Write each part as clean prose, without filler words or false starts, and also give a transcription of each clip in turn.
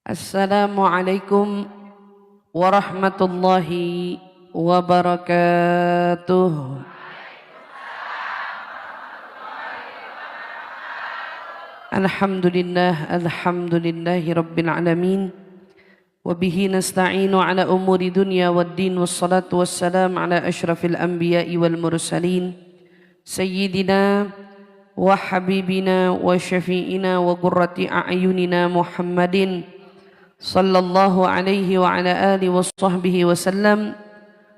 Assalamualaikum warahmatullahi wabarakatuh. Alhamdulillahi rabbil alamin. Wabihi nasta'inu ala umuri dunya waddin, wassalatu wassalam ala ashrafil anbiya'i wal mursalin sayyidina wa habibina wa syafi'ina wa qurrati a'yunina Muhammadin sallallahu alaihi wa ala alihi wa sahbihi wa sallam.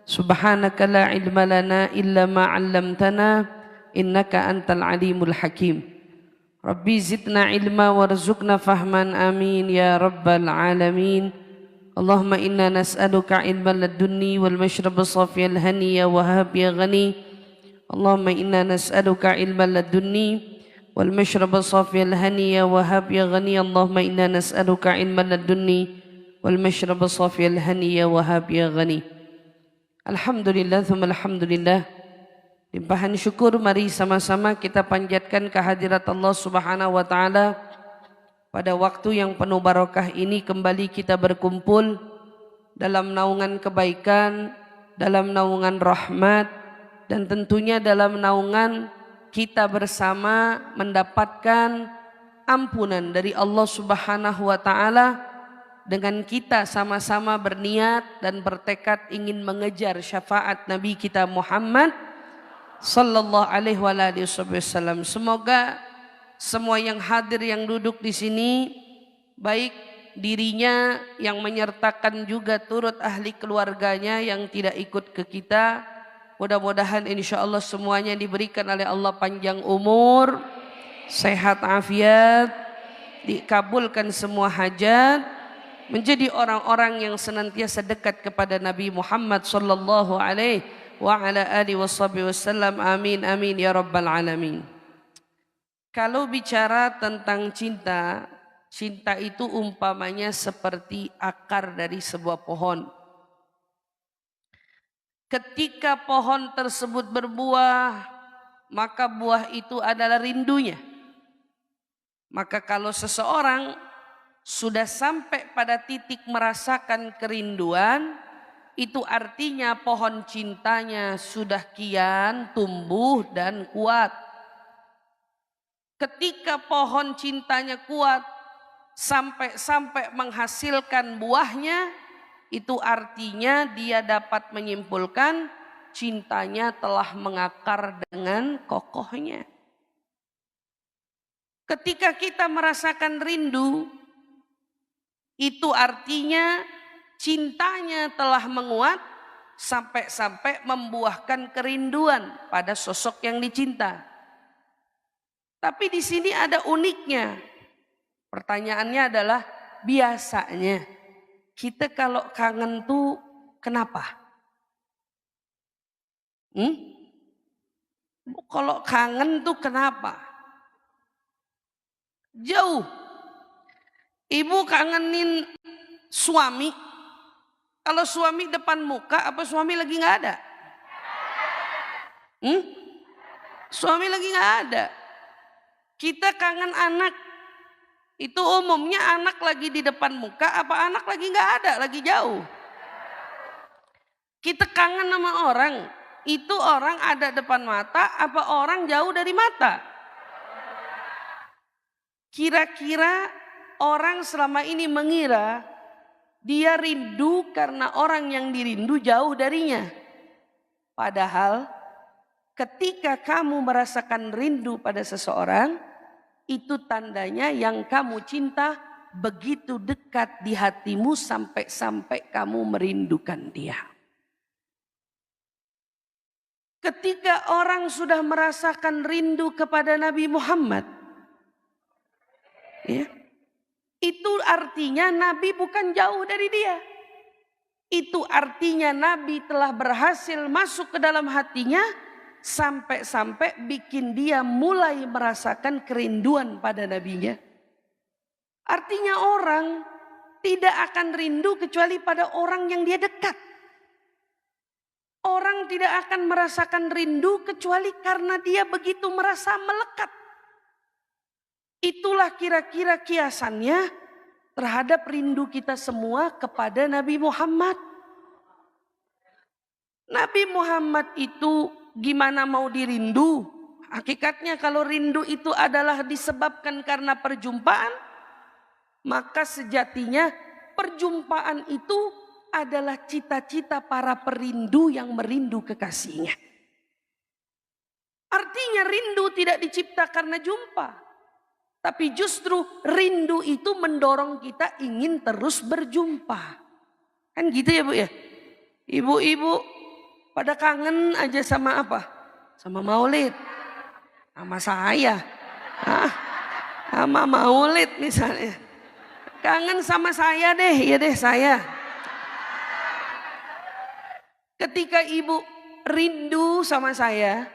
Subhanaka la ilma lana illa ma 'allamtana innaka antal alimul hakim. Rabbi zidna ilma warzuqna fahman, amin ya rabbal alamin. Allahumma inna nas'aluka ilman ladunni wal mashrab safiyal haniya wa hab ya ghani. Allahumma inna nas'aluka ilman ladunni wal mashrab safiyal haniya wa hab ya ghani. Allahumma inna nas'aluka ilman ladunni wal mashrab safiyal haniya wa hab ya ghani. Alhamdulillah thumma alhamdulillah. Limpahan syukur mari sama-sama kita panjatkan kehadirat Allah Subhanahu wa taala. Pada waktu yang penuh barokah ini kembali kita berkumpul dalam naungan kebaikan, dalam naungan rahmat, dan tentunya dalam naungan kita bersama mendapatkan ampunan dari Allah Subhanahu wa taala dengan kita sama-sama berniat dan bertekad ingin mengejar syafaat Nabi kita Muhammad sallallahu alaihi wasallam. Semoga semua yang hadir yang duduk di sini, baik dirinya yang menyertakan juga turut ahli keluarganya yang tidak ikut ke kita, mudah-mudahan insya Allah semuanya diberikan oleh Allah panjang umur, sehat afiat, dikabulkan semua hajat, menjadi orang-orang yang senantiasa dekat kepada Nabi Muhammad sallallahu alaihi wa ala alihi wasallam. Amin amin ya rabbal alamin. Kalau bicara tentang cinta, cinta itu umpamanya seperti akar dari sebuah pohon. Ketika pohon tersebut berbuah, maka buah itu adalah rindunya. Maka kalau seseorang sudah sampai pada titik merasakan kerinduan, itu artinya pohon cintanya sudah kian tumbuh dan kuat. Ketika pohon cintanya kuat sampai menghasilkan buahnya, itu artinya dia dapat menyimpulkan cintanya telah mengakar dengan kokohnya. Ketika kita merasakan rindu, itu artinya cintanya telah menguat sampai membuahkan kerinduan pada sosok yang dicinta. Tapi di sini ada uniknya. Pertanyaannya adalah, biasanya kita kalau kangen tuh kenapa? Kalau kangen tuh kenapa? Jauh. Ibu kangenin suami. Kalau suami depan muka, apa suami lagi nggak ada? Suami lagi nggak ada. Kita kangen anak. Itu umumnya anak lagi di depan muka, apa anak lagi nggak ada, lagi jauh. Kita kangen sama orang. Itu orang ada depan mata, apa orang jauh dari mata? Kira-kira orang selama ini mengira dia rindu karena orang yang dirindu jauh darinya. Padahal ketika kamu merasakan rindu pada seseorang, itu tandanya yang kamu cinta begitu dekat di hatimu sampai kamu merindukan dia. Ketika orang sudah merasakan rindu kepada Nabi Muhammad, ya, itu artinya Nabi bukan jauh dari dia. Itu artinya Nabi telah berhasil masuk ke dalam hatinya sampai bikin dia mulai merasakan kerinduan pada nabinya. Artinya orang tidak akan rindu kecuali pada orang yang dia dekat. Orang tidak akan merasakan rindu kecuali karena dia begitu merasa melekat. Itulah kira-kira kiasannya terhadap rindu kita semua kepada Nabi Muhammad. Nabi Muhammad itu gimana mau dirindu? Hakikatnya kalau rindu itu adalah disebabkan karena perjumpaan, maka sejatinya perjumpaan itu adalah cita-cita para perindu yang merindu kekasihnya. Artinya rindu tidak dicipta karena jumpa, tapi justru rindu itu mendorong kita ingin terus berjumpa. Kan gitu ya Bu ya? Ibu-ibu pada kangen aja sama apa? Sama maulid. Sama saya. Sama maulid misalnya. Kangen sama saya deh, ya deh saya. Ketika ibu rindu sama saya,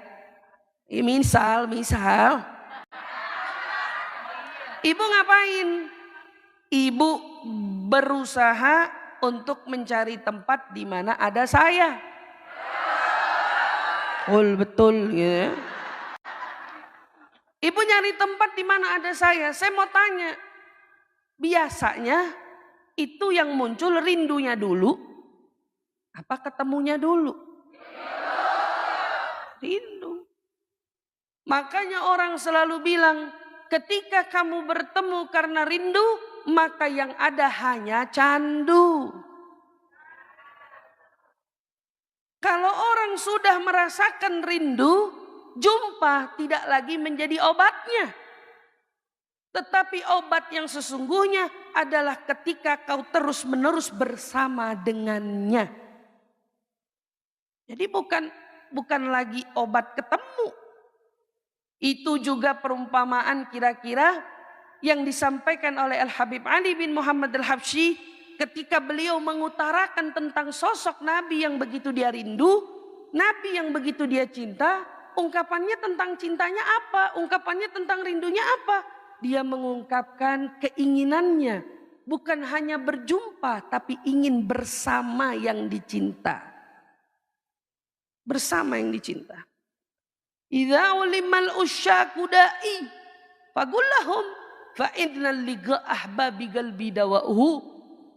misal, ibu ngapain? Ibu berusaha untuk mencari tempat di mana ada saya. Betul ya. Ibu nyari tempat di mana ada saya. Saya mau tanya, biasanya itu yang muncul rindunya dulu, apa ketemunya dulu? Rindu. Makanya orang selalu bilang, ketika kamu bertemu karena rindu, maka yang ada hanya candu. Kalau orang sudah merasakan rindu, jumpa tidak lagi menjadi obatnya. Tetapi obat yang sesungguhnya adalah ketika kau terus-menerus bersama dengannya. Jadi bukan lagi obat ketemu. Itu juga perumpamaan kira-kira yang disampaikan oleh Al-Habib Ali bin Muhammad Al-Habsyi ketika beliau mengutarakan tentang sosok Nabi yang begitu dia rindu, Nabi yang begitu dia cinta. Ungkapannya tentang cintanya apa? Ungkapannya tentang rindunya apa? Dia mengungkapkan keinginannya bukan hanya berjumpa, tapi ingin bersama yang dicinta. Bersama yang dicinta. Idza ulimal usyaku da'i fagullahum fa innal liqa ahbabi qalbi dawa'uhu.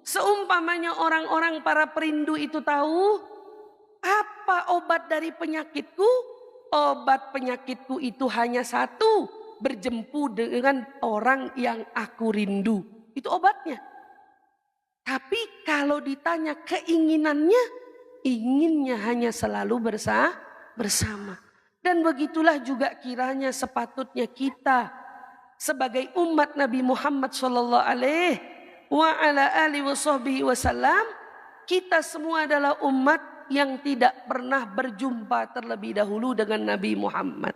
Seumpamanya orang-orang para perindu itu tahu apa obat dari penyakitku? Obat penyakitku itu hanya satu, berjempu dengan orang yang aku rindu. Itu obatnya. Tapi kalau ditanya keinginannya, inginnya hanya selalu bersama. Dan begitulah juga kiranya sepatutnya kita sebagai umat Nabi Muhammad sallallahu alaihi wasallam, kita semua adalah umat yang tidak pernah berjumpa terlebih dahulu dengan Nabi Muhammad.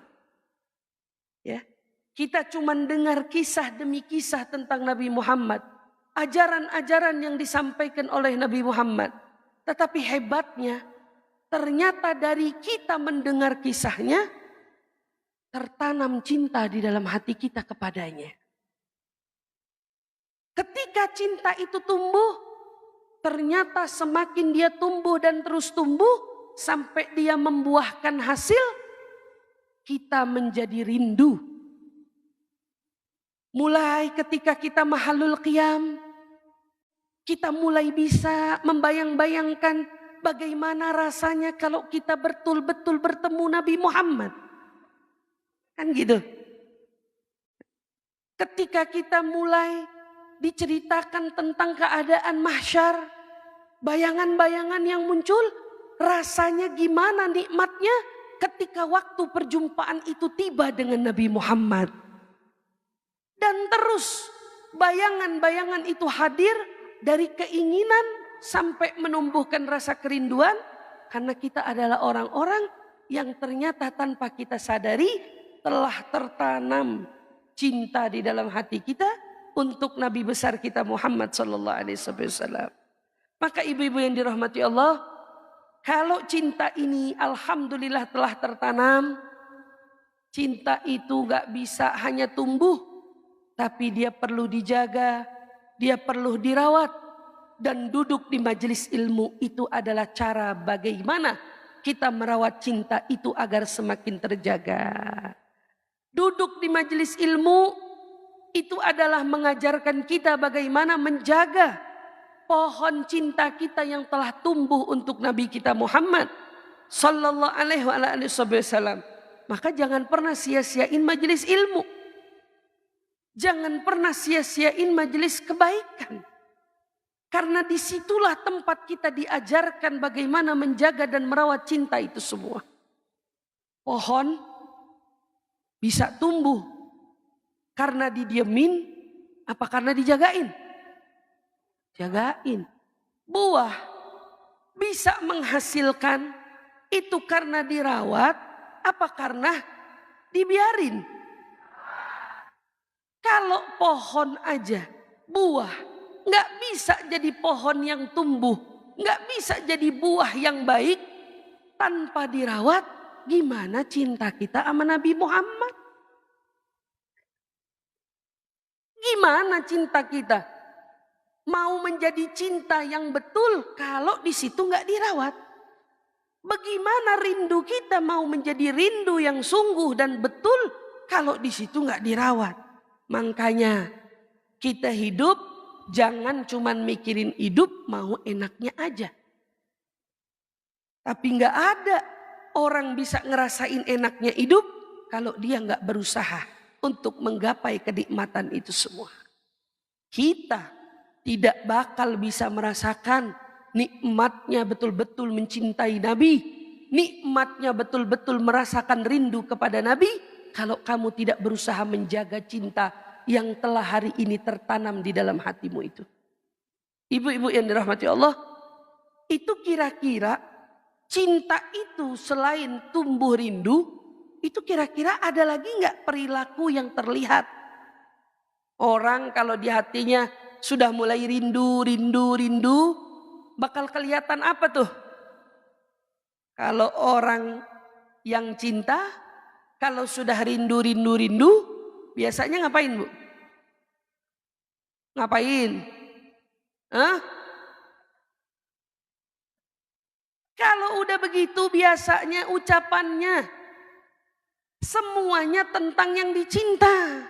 Ya, kita cuma dengar kisah demi kisah tentang Nabi Muhammad, ajaran-ajaran yang disampaikan oleh Nabi Muhammad. Tetapi hebatnya, ternyata dari kita mendengar kisahnya, tertanam cinta di dalam hati kita kepadanya. Ketika cinta itu tumbuh, ternyata semakin dia tumbuh dan terus tumbuh sampai dia membuahkan hasil, kita menjadi rindu. Mulai ketika kita mahalul qiyam, kita mulai bisa membayang-bayangkan bagaimana rasanya kalau kita betul-betul bertemu Nabi Muhammad. Kan gitu. Ketika kita mulai diceritakan tentang keadaan mahsyar, bayangan-bayangan yang muncul, rasanya gimana nikmatnya ketika waktu perjumpaan itu tiba dengan Nabi Muhammad. Dan terus bayangan-bayangan itu hadir dari keinginan sampai menumbuhkan rasa kerinduan, karena kita adalah orang-orang yang ternyata tanpa kita sadari telah tertanam cinta di dalam hati kita untuk Nabi besar kita Muhammad sallallahu alaihi wasallam. Maka ibu-ibu yang dirahmati Allah, kalau cinta ini alhamdulillah telah tertanam, cinta itu gak bisa hanya tumbuh, tapi dia perlu dijaga, dia perlu dirawat. Dan duduk di majelis ilmu itu adalah cara bagaimana kita merawat cinta itu agar semakin terjaga. Duduk di majelis ilmu itu adalah mengajarkan kita bagaimana menjaga pohon cinta kita yang telah tumbuh untuk Nabi kita Muhammad sallallahu alaihi wasallam. Maka jangan pernah sia-siain majelis ilmu. Jangan pernah sia-siain majelis kebaikan. Karena disitulah tempat kita diajarkan bagaimana menjaga dan merawat cinta itu semua. Pohon bisa tumbuh karena didiemin apa karena dijagain? Jagain. Buah bisa menghasilkan itu karena dirawat apa karena dibiarin? Kalau pohon aja buah nggak bisa jadi pohon yang tumbuh, nggak bisa jadi buah yang baik tanpa dirawat. Gimana cinta kita sama Nabi Muhammad? Gimana cinta kita? Mau menjadi cinta yang betul kalau di situ nggak dirawat. Bagaimana rindu kita mau menjadi rindu yang sungguh dan betul kalau di situ nggak dirawat. Makanya kita hidup jangan cuman mikirin hidup mau enaknya aja. Tapi nggak ada orang bisa ngerasain enaknya hidup kalau dia nggak berusaha untuk menggapai kenikmatan itu semua. Kita tidak bakal bisa merasakan nikmatnya betul-betul mencintai Nabi. Nikmatnya betul-betul merasakan rindu kepada Nabi. Kalau kamu tidak berusaha menjaga cinta yang telah hari ini tertanam di dalam hatimu itu. Ibu-ibu yang dirahmati Allah. Itu kira-kira cinta itu selain tumbuh rindu. Itu kira-kira ada lagi nggak perilaku yang terlihat? Orang kalau di hatinya sudah mulai rindu, bakal kelihatan apa tuh? Kalau orang yang cinta, kalau sudah rindu, biasanya ngapain Bu? Ngapain? Hah? Kalau udah begitu biasanya ucapannya semuanya tentang yang dicinta.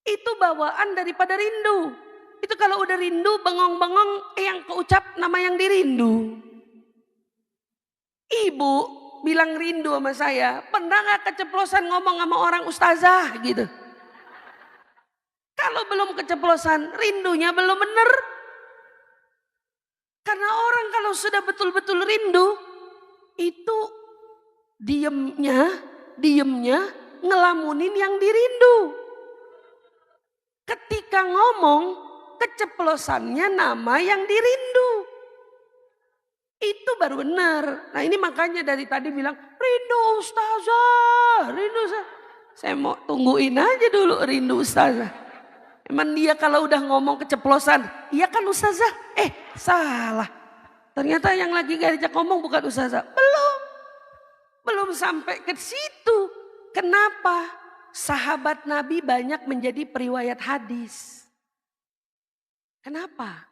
Itu bawaan daripada rindu. Itu kalau udah rindu bengong-bengong yang keucap nama yang dirindu. Ibu bilang rindu sama saya, pernah gak keceplosan ngomong sama orang ustazah gitu? Kalau belum keceplosan rindunya belum bener. Karena orang kalau sudah betul-betul rindu itu diemnya ngelamunin yang dirindu. Ketika ngomong, keceplosannya nama yang dirindu. Itu baru benar. Nah ini makanya dari tadi bilang, rindu ustazah, rindu ustazah. Saya mau tungguin aja dulu rindu ustazah. Emang dia kalau udah ngomong keceplosan, iya kan ustazah? Salah. Ternyata yang lagi ngajak ngomong bukan ustazah. Belum sampai ke situ. Kenapa? Sahabat Nabi banyak menjadi periwayat hadis. Kenapa?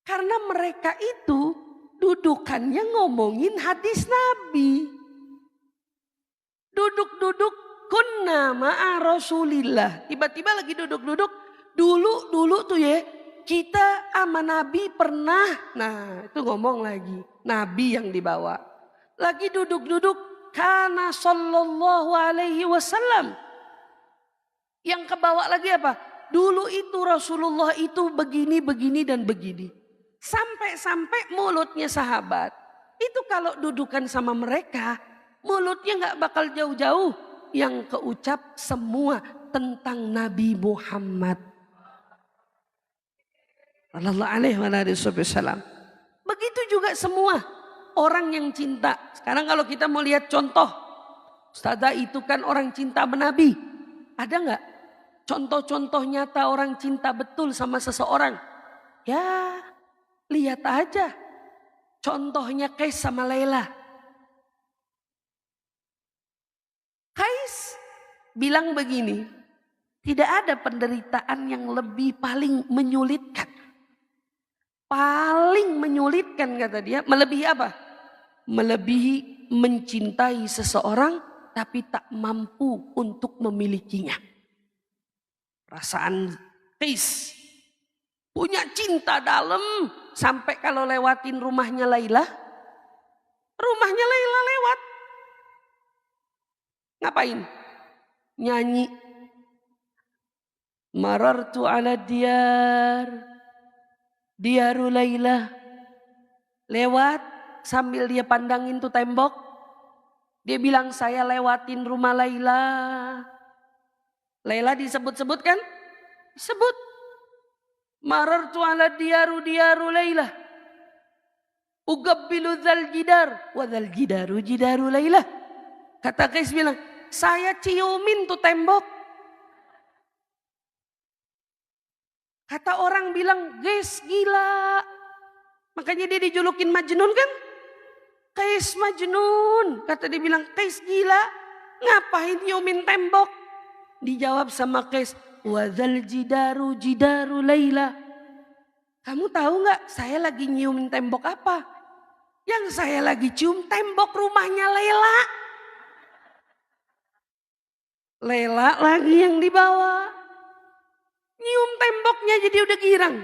Karena mereka itu dudukannya ngomongin hadis Nabi. Duduk-duduk kunna ma'a Rasulillah. Tiba-tiba lagi duduk-duduk. Dulu tuh ya kita sama Nabi pernah. Nah itu ngomong lagi. Nabi yang dibawa. Lagi duduk-duduk. Kana sallallahu alaihi wasallam. Yang kebawa lagi apa? Dulu itu Rasulullah itu begini dan begini. Sampai mulutnya sahabat. Itu kalau dudukan sama mereka. Mulutnya gak bakal jauh-jauh. Yang keucap semua tentang Nabi Muhammad. Sallallahu alaihi wasallam. Begitu juga semua orang yang cinta. Sekarang kalau kita mau lihat contoh. Ustazah itu kan orang cinta sama Nabi. Ada gak? Contoh-contoh nyata orang cinta betul sama seseorang. Ya lihat aja. Contohnya Qais sama Laila. Qais bilang begini. Tidak ada penderitaan yang lebih paling menyulitkan. Paling menyulitkan kata dia. Melebihi apa? Melebihi mencintai seseorang tapi tak mampu untuk memilikinya. Perasaan Qais punya cinta dalam sampai kalau lewatin rumahnya Laila lewat. Ngapain? Nyanyi. Marartu ala diaru Laila. Lewat sambil dia pandangin tuh tembok. Dia bilang saya lewatin rumah Laila. Laila disebut-sebut kan? Disebut. Marartu ala diaru Laila. Ugabbilu dzal jidar wa dzal jidaru Laila. Kata Qais bilang, saya ciumin tuh tembok. Kata orang bilang, Qais gila. Makanya dia dijulukin Majnun kan? Qais Majnun. Kata dia bilang, Qais gila. Ngapain nyiumin tembok? Dijawab sama Qais, wa dzal jidaru Laila. Kamu tahu nggak saya lagi nyiumin tembok apa? Yang saya lagi cium tembok rumahnya Laila. Laila lagi yang dibawa. Nyium temboknya jadi udah girang.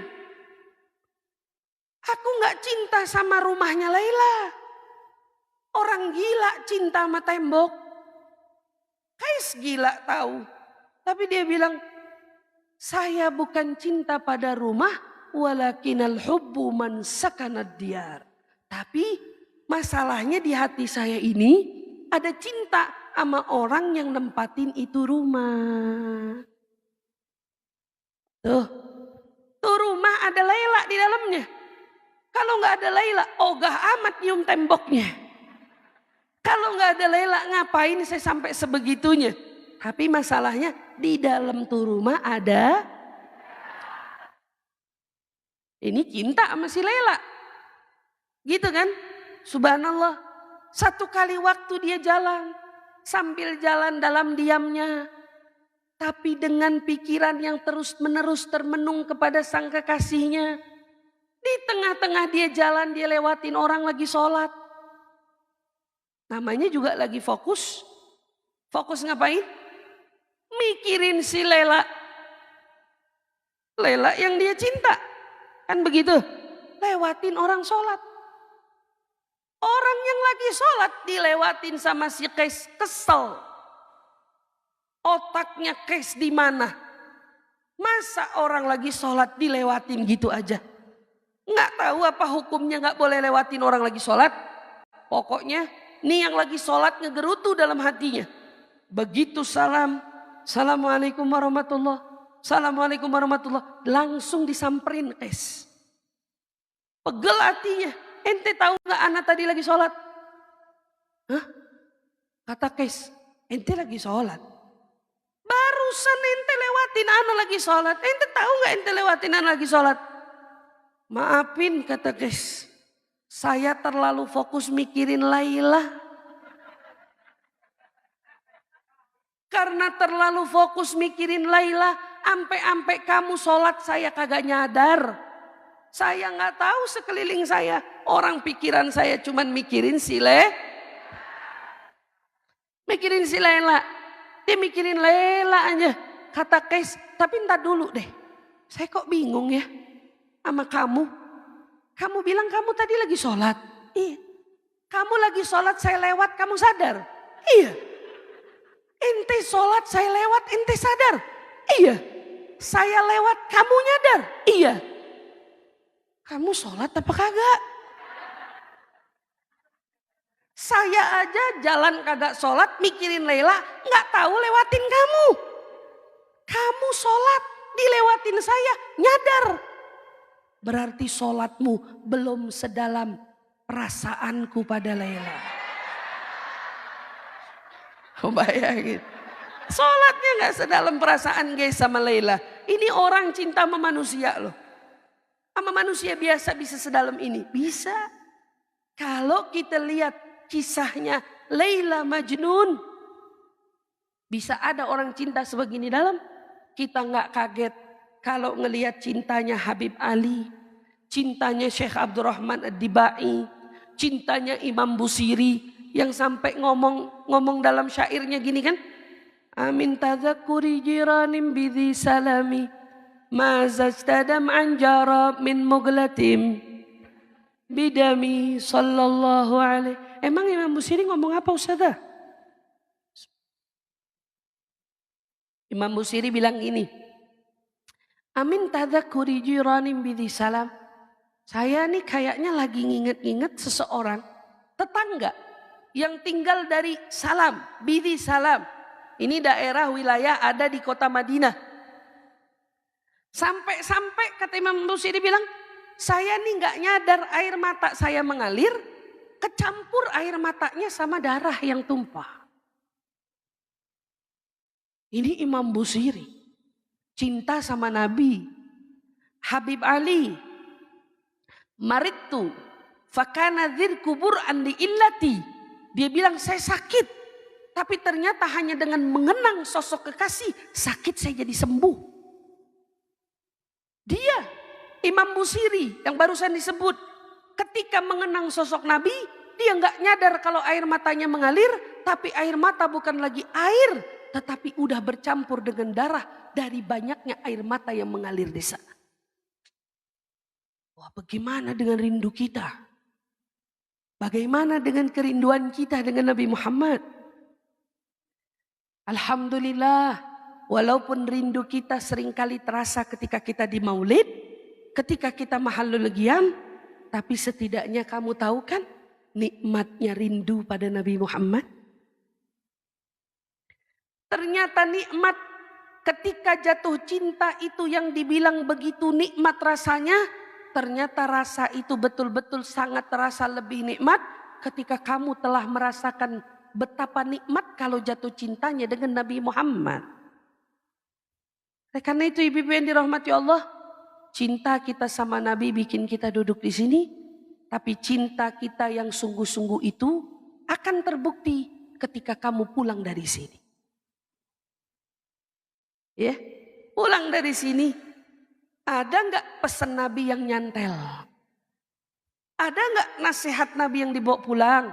Aku nggak cinta sama rumahnya Laila. Orang gila cinta sama tembok. Qais gila tahu. Tapi dia bilang, saya bukan cinta pada rumah, walakinal hubbu man sakanad diyar. Tapi masalahnya di hati saya ini ada cinta sama orang yang nempatin itu rumah. Tuh rumah ada Laila di dalamnya. Kalau nggak ada Laila, ogah amat nyium temboknya. Kalau nggak ada Laila, ngapain saya sampai sebegitunya? Tapi masalahnya di dalam tuh rumah ada. Ini cinta sama si Laila. Gitu kan? Subhanallah. Satu kali waktu dia jalan. Sambil jalan dalam diamnya. Tapi dengan pikiran yang terus menerus termenung kepada sang kekasihnya. Di tengah-tengah dia jalan, dia lewatin orang lagi sholat. Namanya juga lagi fokus. Fokus ngapain? Mikirin si Laila. Laila yang dia cinta. Kan begitu? Lewatin orang sholat. Orang yang lagi sholat dilewatin sama si Qais, kesel. Otaknya Qais di mana? Masa orang lagi sholat dilewatin gitu aja? Nggak tahu apa hukumnya nggak boleh lewatin orang lagi sholat? Pokoknya nih yang lagi sholat ngegerutu dalam hatinya. Begitu salam, assalamualaikum warahmatullah, assalamualaikum warahmatullah, langsung disamperin Qais. Pegel hatinya. Ente tahu nggak anak tadi lagi sholat? Hah? Kata Qais, ente lagi sholat. Barusan ente lewatin anak lagi sholat. Ente tahu nggak ente lewatin anak lagi sholat? Maafin kata Qais, saya terlalu fokus mikirin Laila. Karena terlalu fokus mikirin Laila, ampe-ampe kamu sholat saya kagak nyadar. Saya nggak tahu sekeliling saya. Orang pikiran saya cuman mikirin si Mikirin si Laila. Dia mikirin Laila aja. Kata Qais, tapi entar dulu deh. Saya kok bingung ya sama kamu. Kamu bilang kamu tadi lagi sholat. Iya. Kamu lagi sholat saya lewat kamu sadar. Iya. Ente sholat saya lewat ente sadar. Iya. Saya lewat kamu nyadar. Iya. Kamu sholat apa kagak? Saya aja jalan kagak sholat mikirin Laila, nggak tahu lewatin kamu. Kamu sholat dilewatin saya, nyadar. Berarti sholatmu belum sedalam perasaanku pada Laila. Bayangin. Sholatnya nggak sedalam perasaan guys sama Laila. Ini orang cinta sama manusia loh. Sama manusia biasa bisa sedalam ini? Bisa. Kalau kita lihat kisahnya Laila Majnun. Bisa ada orang cinta sebegini dalam. Kita nggak kaget kalau ngelihat cintanya Habib Ali. Cintanya Syekh Abdurrahman Ad-Dibai. Cintanya Imam Busiri. yang sampai ngomong dalam syairnya gini kan, amin tadzakuri jiranim bidhi salami mazajtadam anjara min muglatim bidami sallallahu alaihi. Emang Imam Busiri ngomong apa Ustazah? Imam Busiri bilang gini, amin tadzakuri jiranim bidhi salam. Saya nih kayaknya lagi nginget-nginget seseorang tetangga yang tinggal dari Salam, bidhi Salam. Ini daerah wilayah ada di kota Madinah. Sampai-sampai kata Imam Busiri bilang, saya nih nggak nyadar air mata saya mengalir, kecampur air matanya sama darah yang tumpah. Ini Imam Busiri, cinta sama Nabi. Habib Ali, maritu, fakana dzir kubur andi illati. Dia bilang saya sakit, tapi ternyata hanya dengan mengenang sosok kekasih, sakit saya jadi sembuh. Dia, Imam Busiri yang barusan disebut, ketika mengenang sosok Nabi, dia nggak nyadar kalau air matanya mengalir, tapi air mata bukan lagi air, tetapi udah bercampur dengan darah dari banyaknya air mata yang mengalir di sana. Wah, bagaimana dengan rindu kita? Bagaimana dengan kerinduan kita dengan Nabi Muhammad? Alhamdulillah, walaupun rindu kita seringkali terasa ketika kita di maulid, ketika kita mahallul qiyam, tapi setidaknya kamu tahu kan nikmatnya rindu pada Nabi Muhammad? Ternyata nikmat ketika jatuh cinta itu yang dibilang begitu nikmat rasanya, ternyata rasa itu betul-betul sangat terasa lebih nikmat ketika kamu telah merasakan betapa nikmat kalau jatuh cintanya dengan Nabi Muhammad. Karena itu ibu-ibu yang dirahmati Allah, cinta kita sama Nabi bikin kita duduk di sini, tapi cinta kita yang sungguh-sungguh itu akan terbukti ketika kamu pulang dari sini. Ya, pulang dari sini. Ada nggak pesan Nabi yang nyantel? Ada nggak nasihat Nabi yang dibawa pulang?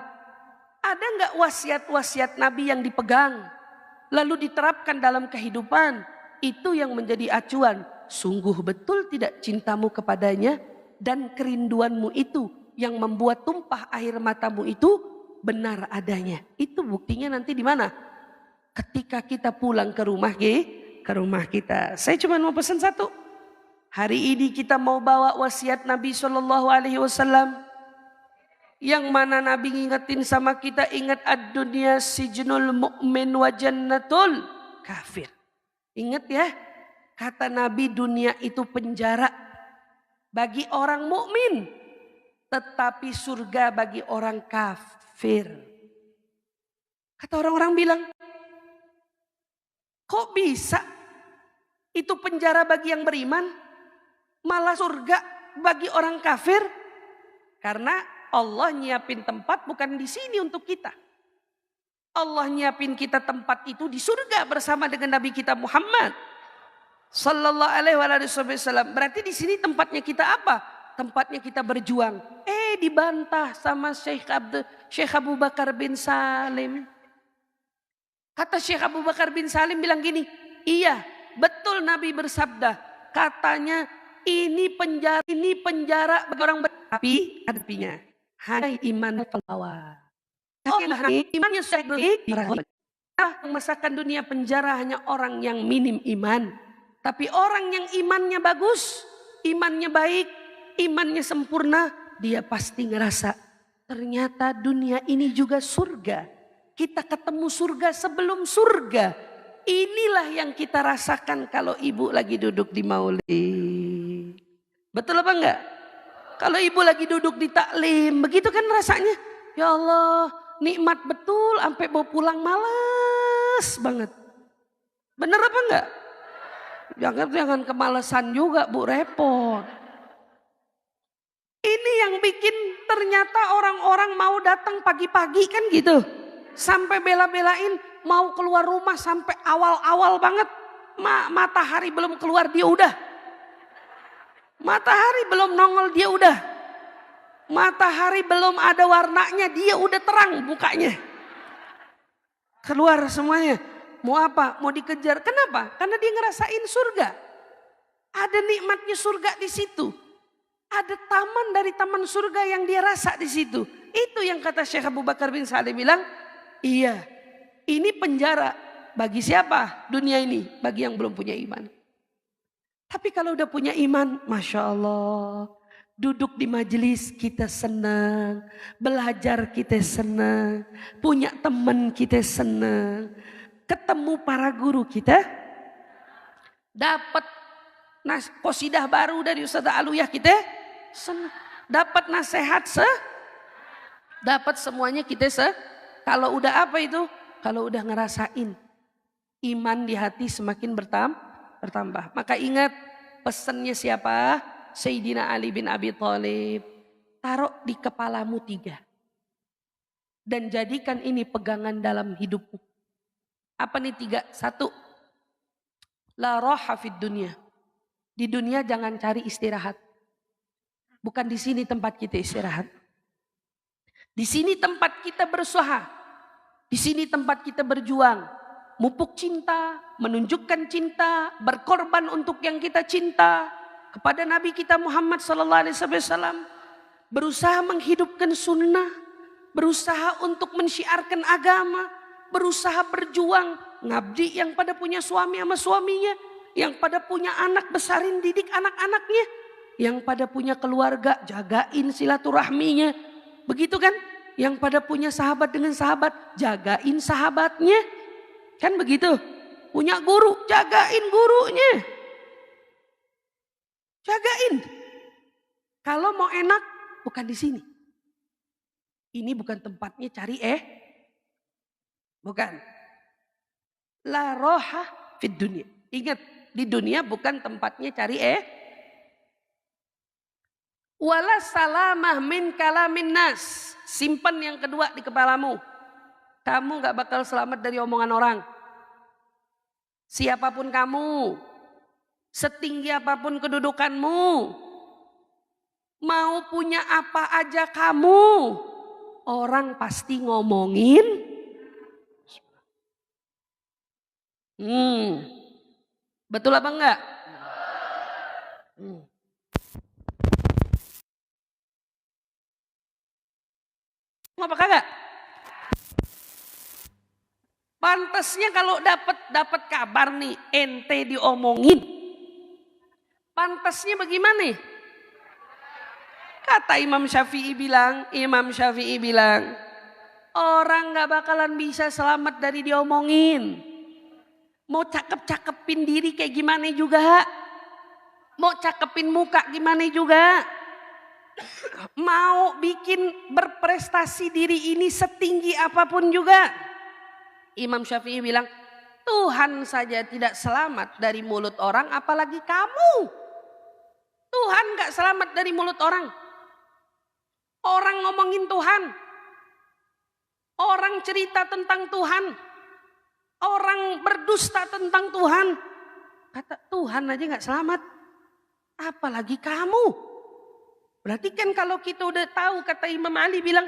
Ada nggak wasiat-wasiat Nabi yang dipegang? Lalu diterapkan dalam kehidupan? Itu yang menjadi acuan. Sungguh betul tidak cintamu kepadanya dan kerinduanmu itu yang membuat tumpah air matamu itu benar adanya. Itu buktinya nanti di mana? Ketika kita pulang ke rumah kita. Saya cuma mau pesan satu. Hari ini kita mau bawa wasiat Nabi SAW. Yang mana Nabi ngingetin sama kita, ingat ad-dunya sijnul mu'min wa jannatul kafir. Ingat ya, kata Nabi dunia itu penjara bagi orang mukmin, tetapi surga bagi orang kafir. Kata orang-orang bilang, kok bisa itu penjara bagi yang beriman? Malah surga bagi orang kafir, karena Allah nyiapin tempat bukan di sini untuk kita. Allah nyiapin kita tempat itu di surga bersama dengan Nabi kita Muhammad sallallahu alaihi wasallam. Berarti di sini tempatnya kita apa? Tempatnya kita berjuang. Dibantah sama Syekh Abu Bakar bin Salim. Kata Syekh Abu Bakar bin Salim bilang gini, iya betul Nabi bersabda, katanya ini penjara bagi orang berapi, artinya hanya iman pelawa. Imannya masakan dunia penjara hanya orang yang minim iman. Tapi orang yang imannya bagus, imannya baik, imannya sempurna, dia pasti ngerasa ternyata dunia ini juga surga. Kita ketemu surga sebelum surga. Inilah yang kita rasakan kalau ibu lagi duduk di maulid. Betul apa enggak? Kalau ibu lagi duduk di taklim, begitu kan rasanya. Ya Allah, nikmat betul, sampai mau pulang males banget. Bener apa enggak? Jangan kemalasan juga Bu, repot. Ini yang bikin ternyata orang-orang mau datang pagi-pagi kan gitu. Sampai bela-belain mau keluar rumah sampai awal-awal banget. Matahari belum keluar dia udah. Matahari belum nongol dia udah. Matahari belum ada warnanya, dia udah terang mukanya. Keluar semuanya. Mau apa? Mau dikejar. Kenapa? Karena dia ngerasain surga. Ada nikmatnya surga di situ. Ada taman dari taman surga yang dia rasa di situ. Itu yang kata Syekh Abu Bakar bin Sa'di bilang, iya, ini penjara bagi siapa dunia ini? Bagi yang belum punya iman. Tapi kalau udah punya iman, Masya Allah, duduk di majelis kita senang, belajar kita senang, punya teman kita senang, ketemu para guru kita, dapat qasidah baru dari Ustaz Aluyah kita senang, dapat nasihat dapat semuanya kita kalau udah apa itu? Kalau udah ngerasain iman di hati semakin bertambah. Maka ingat pesannya siapa? Sayyidina Ali bin Abi Thalib. Taruh di kepalamu 3. Dan jadikan ini pegangan dalam hidupmu. Apa nih 3? 1. La roha fid dunya. Di dunia jangan cari istirahat. Bukan di sini tempat kita istirahat. Di sini tempat kita berusaha. Di sini tempat kita berjuang. Mupuk cinta, menunjukkan cinta, berkorban untuk yang kita cinta kepada Nabi kita Muhammad SAW. Berusaha menghidupkan sunnah, berusaha untuk mensyiarkan agama, berusaha berjuang, ngabdi yang pada punya suami sama suaminya, yang pada punya anak besarin didik anak-anaknya, yang pada punya keluarga jagain silaturahminya, begitu kan? Yang pada punya sahabat dengan sahabat jagain sahabatnya. Kan begitu. Punya guru, jagain gurunya. Jagain. Kalau mau enak, bukan di sini. Ini bukan tempatnya cari bukan. La roha fid dunia. Ingat, di dunia bukan tempatnya cari Wala salamah min kalamin nas. Simpan yang kedua di kepalamu. Kamu gak bakal selamat dari omongan orang. Siapapun kamu, setinggi apapun kedudukanmu, mau punya apa aja kamu, orang pasti ngomongin. Betul apa enggak? Apa kagak? Pantasnya kalau dapat kabar nih ente diomongin. Pantasnya bagaimana? Kata Imam Syafi'i bilang, orang gak bakalan bisa selamat dari diomongin. Mau cakep-cakepin diri kayak gimana juga. Mau cakepin muka gimana juga. Mau bikin berprestasi diri ini setinggi apapun juga. Imam Syafi'i bilang, Tuhan saja tidak selamat dari mulut orang, apalagi kamu. Tuhan gak selamat dari mulut orang. Orang ngomongin Tuhan. Orang cerita tentang Tuhan. Orang berdusta tentang Tuhan. Kata Tuhan aja gak selamat. Apalagi kamu. Berarti kan kalau kita udah tahu, kata Imam Ali bilang,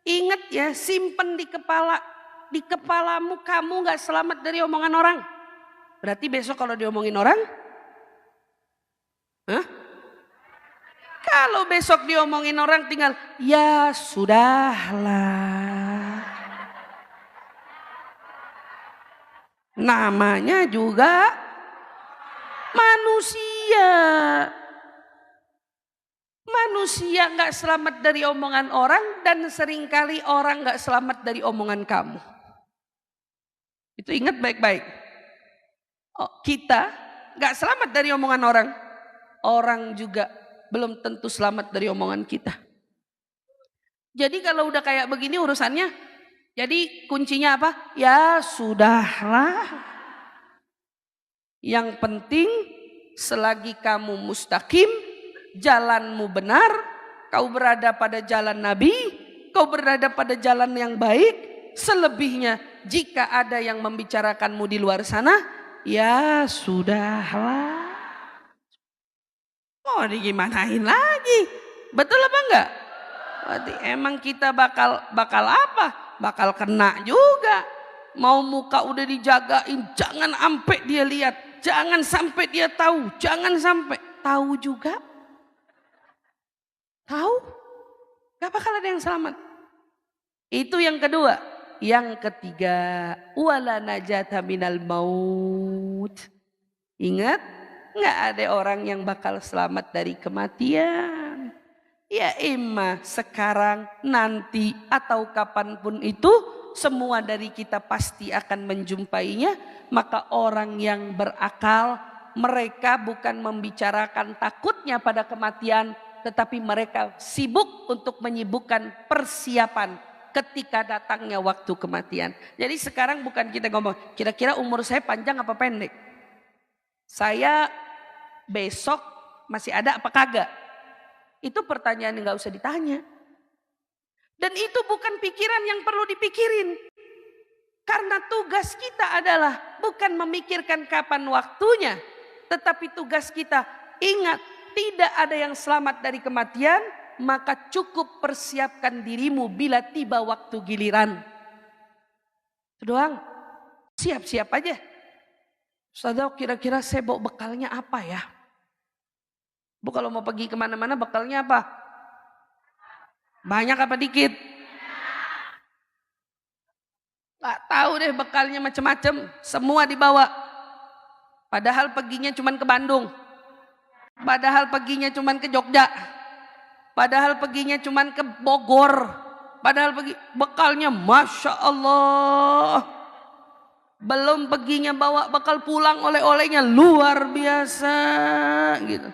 ingat ya, simpen di kepalamu, kamu gak selamat dari omongan orang. Berarti besok kalau diomongin orang, kalau besok diomongin orang tinggal, ya sudahlah. Namanya juga manusia. Manusia gak selamat dari omongan orang, dan seringkali orang gak selamat dari omongan kamu. Itu ingat baik-baik. Kita gak selamat dari omongan orang. Orang juga belum tentu selamat dari omongan kita. Jadi kalau udah kayak begini urusannya, jadi kuncinya apa? Ya sudahlah. Yang penting selagi kamu mustaqim, jalanmu benar, kau berada pada jalan Nabi, kau berada pada jalan yang baik. Selebihnya jika ada yang membicarakanmu di luar sana, ya sudahlah. Mau digimanain lagi? Betul apa enggak? Berarti emang kita bakal apa? Bakal kena juga. Mau muka udah dijagain, jangan sampai dia lihat, jangan sampai dia tahu, jangan sampai tahu juga. Tahu? Gak bakal ada yang selamat. Itu yang kedua. Yang ketiga, wala najata minal maut. Ingat, nggak ada orang yang bakal selamat dari kematian. Ya imma sekarang, nanti, atau kapanpun itu, semua dari kita pasti akan menjumpainya. Maka orang yang berakal, mereka bukan membicarakan takutnya pada kematian, tetapi mereka sibuk untuk menyibukkan persiapan ketika datangnya waktu kematian. Jadi sekarang bukan kita ngomong, kira-kira umur saya panjang apa pendek? Saya besok masih ada apa kagak? Itu pertanyaan yang gak usah ditanya. Dan itu bukan pikiran yang perlu dipikirin. Karena tugas kita adalah bukan memikirkan kapan waktunya, tetapi tugas kita ingat, tidak ada yang selamat dari kematian, maka cukup persiapkan dirimu bila tiba waktu giliran. Itu doang. Siap-siap aja. Ustaz, kira-kira saya bawa bekalnya apa ya? Bu, kalau mau pergi kemana-mana bekalnya apa? Banyak apa dikit? Gak tahu deh, bekalnya macam-macam. Semua dibawa. Padahal perginya cuma ke Bandung. Padahal perginya cuma ke Jogja. Padahal perginya cuma ke Bogor. Padahal bekalnya Masya Allah. Belum perginya bawa bekal pulang, oleh-olehnya luar biasa gitu.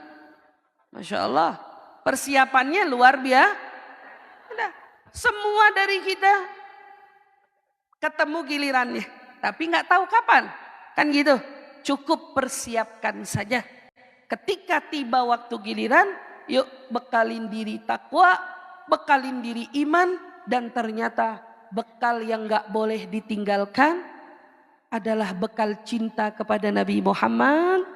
Masya Allah. Persiapannya luar biasa. Udah, semua dari kita ketemu gilirannya. Tapi nggak tahu kapan. Kan gitu. Cukup persiapkan saja. Ketika tiba waktu giliran, yuk bekalin diri takwa, bekalin diri iman, dan ternyata bekal yang gak boleh ditinggalkan adalah bekal cinta kepada Nabi Muhammad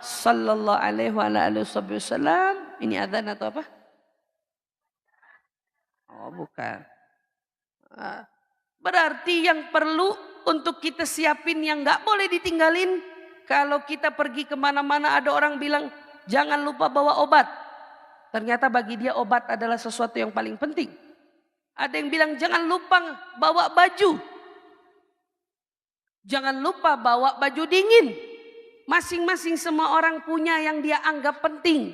sallallahu alaihi wasallam. Ini adzan atau apa? Oh bukan. Berarti yang perlu untuk kita siapin yang gak boleh ditinggalin. Kalau kita pergi kemana-mana ada orang bilang jangan lupa bawa obat. Ternyata bagi dia obat adalah sesuatu yang paling penting. Ada yang bilang jangan lupa bawa baju. Jangan lupa bawa baju dingin. Masing-masing semua orang punya yang dia anggap penting.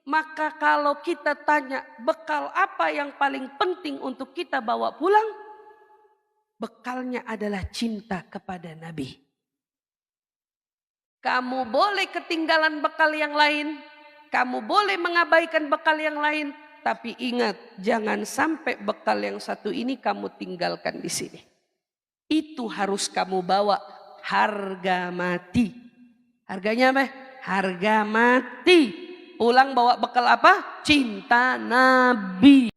Maka kalau kita tanya bekal apa yang paling penting untuk kita bawa pulang? Bekalnya adalah cinta kepada Nabi. Kamu boleh ketinggalan bekal yang lain. Kamu boleh mengabaikan bekal yang lain. Tapi ingat, jangan sampai bekal yang satu ini kamu tinggalkan di sini. Itu harus kamu bawa harga mati. Harganya apa? Harga mati. Pulang bawa bekal apa? Cinta Nabi.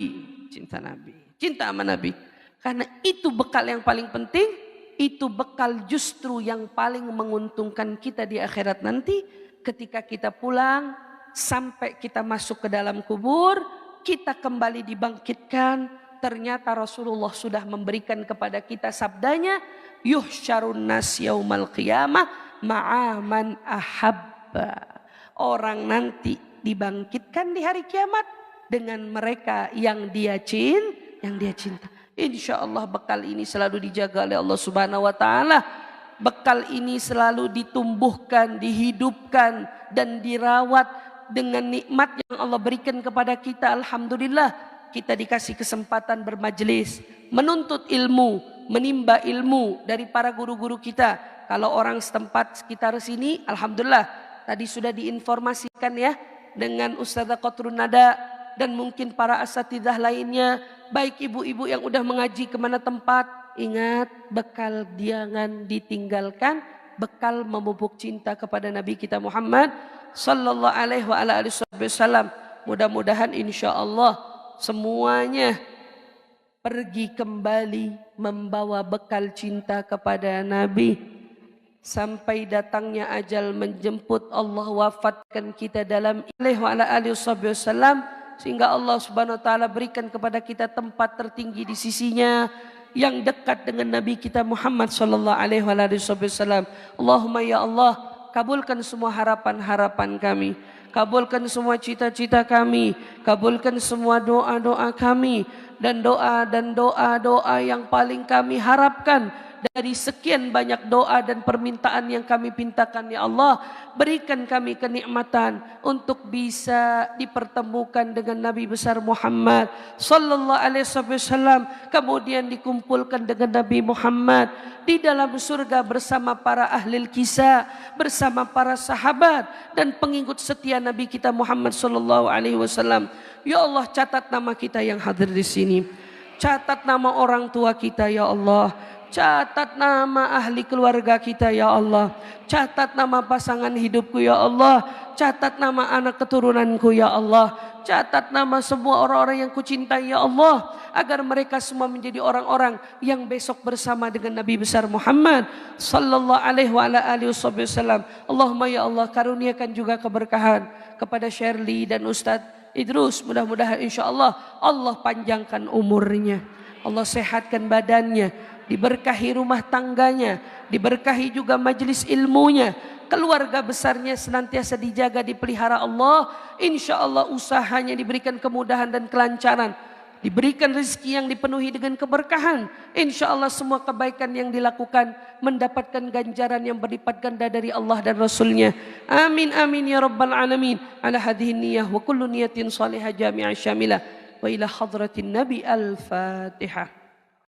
Cinta Nabi. Cinta sama Nabi. Karena itu bekal yang paling penting. Itu bekal justru yang paling menguntungkan kita di akhirat nanti. Ketika kita pulang, sampai kita masuk ke dalam kubur, kita kembali dibangkitkan. Ternyata Rasulullah sudah memberikan kepada kita sabdanya, yuhsyarun nas yaumal qiyamah ma'aman ahabba. Orang nanti dibangkitkan di hari kiamat dengan mereka yang dia cinta. Insya Allah bekal ini selalu dijaga oleh Allah Subhanahu Wa Taala. Bekal ini selalu ditumbuhkan, dihidupkan dan dirawat dengan nikmat yang Allah berikan kepada kita. Alhamdulillah kita dikasih kesempatan bermajelis, menuntut ilmu, menimba ilmu dari para guru-guru kita. Kalau orang setempat sekitar sini, alhamdulillah tadi sudah diinformasikan ya dengan Ustazah Qatrun Nada dan mungkin para asatidzah lainnya. Baik ibu-ibu yang udah mengaji kemana tempat, ingat bekal jangan ditinggalkan, bekal memupuk cinta kepada Nabi kita Muhammad sallallahu alaihi wasallam. Mudah-mudahan insya Allah semuanya pergi kembali membawa bekal cinta kepada Nabi sampai datangnya ajal menjemput Allah wafatkan kita dalam ilaihi wasallam. sehingga Allah Subhanahu wa taala berikan kepada kita tempat tertinggi di sisinya yang dekat dengan Nabi kita Muhammad sallallahu alaihi wasallam. Allahumma ya Allah, kabulkan semua harapan-harapan kami, kabulkan semua cita-cita kami, kabulkan semua doa-doa kami, dan doa yang paling kami harapkan dari sekian banyak doa dan permintaan yang kami pintakan. Ya Allah, berikan kami kenikmatan untuk bisa dipertemukan dengan Nabi besar Muhammad sallallahu alaihi wasallam, kemudian dikumpulkan dengan Nabi Muhammad di dalam surga bersama para ahli kisah, bersama para sahabat dan pengikut setia Nabi kita Muhammad sallallahu alaihi wasallam. Ya Allah, catat nama kita yang hadir di sini, catat nama orang tua kita ya Allah, catat nama ahli keluarga kita ya Allah, catat nama pasangan hidupku ya Allah, catat nama anak keturunanku ya Allah, catat nama semua orang-orang yang kucintai ya Allah, agar mereka semua menjadi orang-orang yang besok bersama dengan Nabi besar Muhammad sallallahu alaihi wasallam. Allahumma ya Allah, karuniakan juga keberkahan kepada Shirley dan Ustadz Idrus. Mudah-mudahan insya Allah Allah panjangkan umurnya, Allah sehatkan badannya, diberkahi rumah tangganya, diberkahi juga majelis ilmunya, keluarga besarnya senantiasa dijaga, dipelihara Allah. Insya Allah usahanya diberikan kemudahan dan kelancaran, diberikan rezeki yang dipenuhi dengan keberkahan. Insya Allah semua kebaikan yang dilakukan mendapatkan ganjaran yang berlipat ganda dari Allah dan Rasulnya. Amin amin ya rabbal alamin. Ala hadhihi niyah wa kullu niyatin salihah jami'ah syamilah wa ila hadratin nabi al-fatihah.